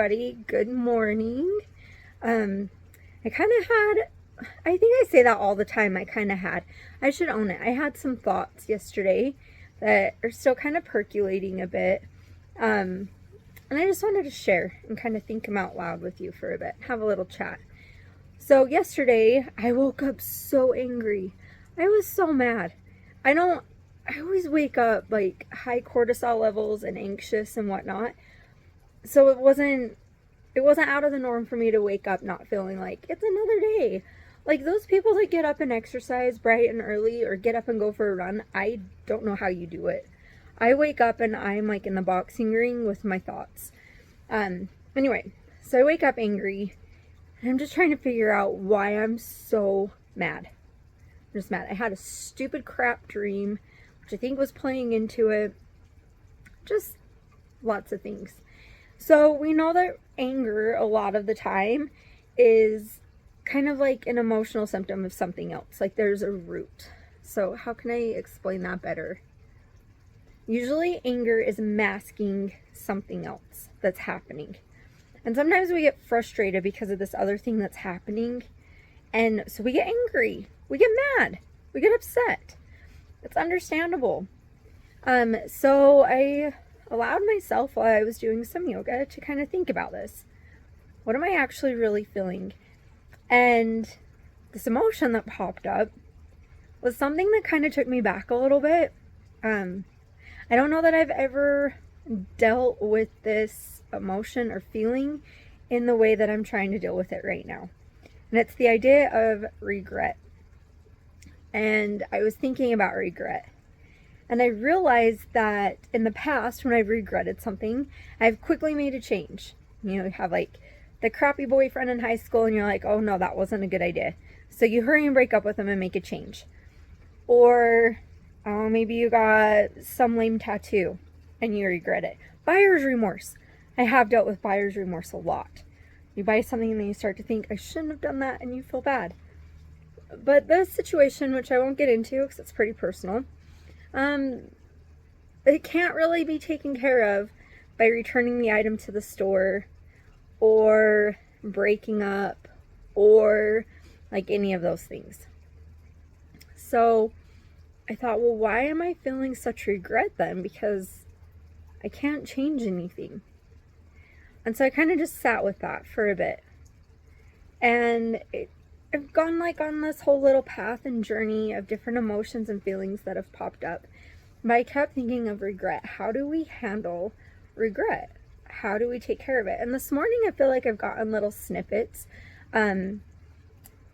everybody. Good morning. I kind of had, I think I say that all the time. I should own it. I had some thoughts yesterday that are still kind of percolating a bit. And I just wanted to share and kind of think them out loud with you for a bit, have a little chat. So yesterday I woke up so angry. I was so mad. I always wake up like high cortisol levels and anxious and whatnot. So it wasn't out of the norm for me to wake up not feeling like it's another day. Like those people that get up and exercise bright and early or get up and go for a run, I don't know how you do it. I wake up and I'm like in the boxing ring with my thoughts. Anyway, so I wake up angry and I'm just trying to figure out why I'm so mad. I'm just mad. I had a stupid crap dream, which I think was playing into it. Just lots of things. So we know that anger a lot of the time is kind of like an emotional symptom of something else. Like there's a root. So how can I explain that better? Usually anger is masking something else that's happening. And sometimes we get frustrated because of this other thing that's happening. And so we get angry. We get mad. We get upset. It's understandable. So I allowed myself while I was doing some yoga to kind of think about this. What am I actually really feeling? And this emotion that popped up was something that kind of took me back a little bit. I don't know that I've ever dealt with this emotion or feeling in the way that I'm trying to deal with it right now. And it's the idea of regret. And I was thinking about regret. And I realized that in the past, when I've regretted something, I've quickly made a change. You have like the crappy boyfriend in high school and you're like, oh no, that wasn't a good idea. So you hurry and break up with him and make a change. Or maybe you got some lame tattoo and you regret it. Buyer's remorse. I have dealt with buyer's remorse a lot. You buy something and then you start to think, I shouldn't have done that, and you feel bad. But this situation, which I won't get into because it's pretty personal, it can't really be taken care of by returning the item to the store or breaking up or like any of those things. So I thought, well, why am I feeling such regret then? Because I can't change anything. And so I kind of just sat with that for a bit. And I've gone like on this whole little path and journey of different emotions and feelings that have popped up. But I kept thinking of regret. How do we handle regret? How do we take care of it? And this morning I feel like I've gotten little snippets. There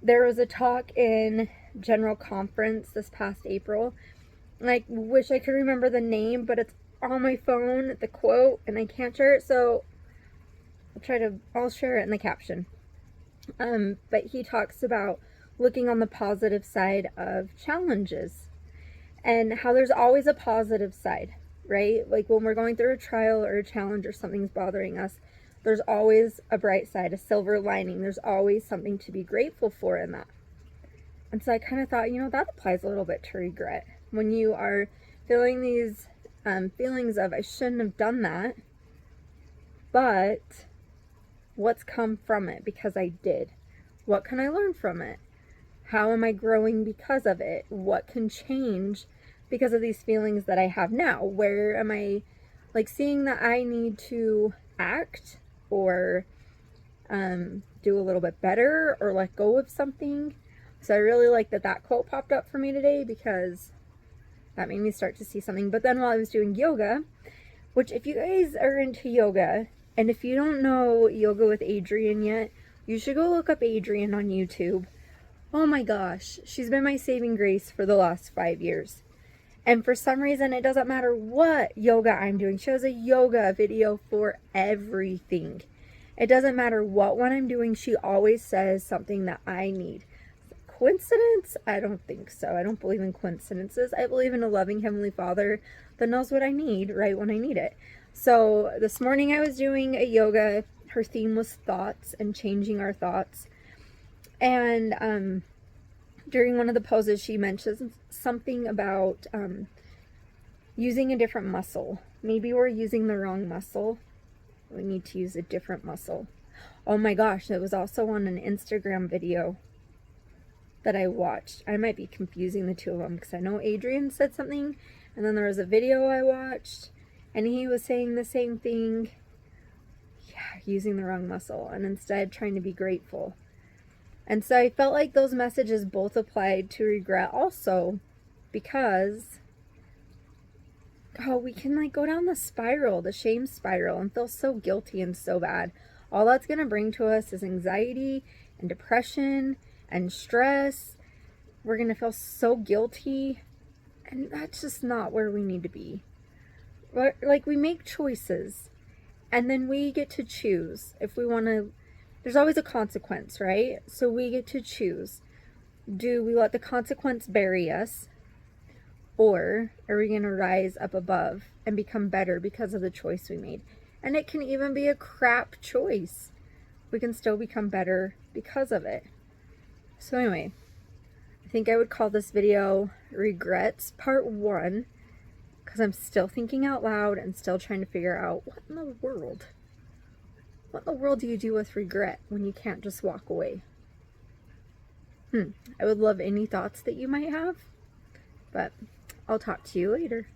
was a talk in General Conference this past April. And I wish I could remember the name, but it's on my phone, the quote, and I can't share it. So I'll share it in the caption. But he talks about looking on the positive side of challenges and how there's always a positive side, right? Like when we're going through a trial or a challenge or something's bothering us, there's always a bright side, a silver lining. There's always something to be grateful for in that. And so I kind of thought, that applies a little bit to regret. When you are feeling these feelings of, I shouldn't have done that, but what's come from it because I did? What can I learn from it? How am I growing because of it? What can change because of these feelings that I have now? Where am I like seeing that I need to act or do a little bit better or let go of something? So I really like that quote popped up for me today because that made me start to see something. But then while I was doing yoga, which if you guys are into yoga, and if you don't know Yoga with Adriene yet, you should go look up Adriene on YouTube. Oh my gosh, she's been my saving grace for the last 5 years. And for some reason, it doesn't matter what yoga I'm doing. She has a yoga video for everything. It doesn't matter what one I'm doing. She always says something that I need. Coincidence? I don't think so. I don't believe in coincidences. I believe in a loving Heavenly Father that knows what I need right when I need it. So this morning I was doing a yoga. Her theme was thoughts and changing our thoughts. And during one of the poses, she mentions something about using a different muscle. Maybe we're using the wrong muscle. We need to use a different muscle. Oh my gosh, it was also on an Instagram video that I watched. I might be confusing the two of them because I know Adrian said something, and then there was a video I watched and he was saying the same thing. Yeah, using the wrong muscle and instead trying to be grateful. And so I felt like those messages both applied to regret also, because we can like go down the spiral, the shame spiral, and feel so guilty and so bad. All that's going to bring to us is anxiety and depression and stress. We're going to feel so guilty, and that's just not where we need to be. Like, we make choices, and then we get to choose if we want to. There's always a consequence, right? So we get to choose. Do we let the consequence bury us, or are we going to rise up above and become better because of the choice we made? And it can even be a crap choice. We can still become better because of it. So anyway, I think I would call this video Regrets Part 1, because I'm still thinking out loud and still trying to figure out what in the world do you do with regret when you can't just walk away? I would love any thoughts that you might have, but I'll talk to you later.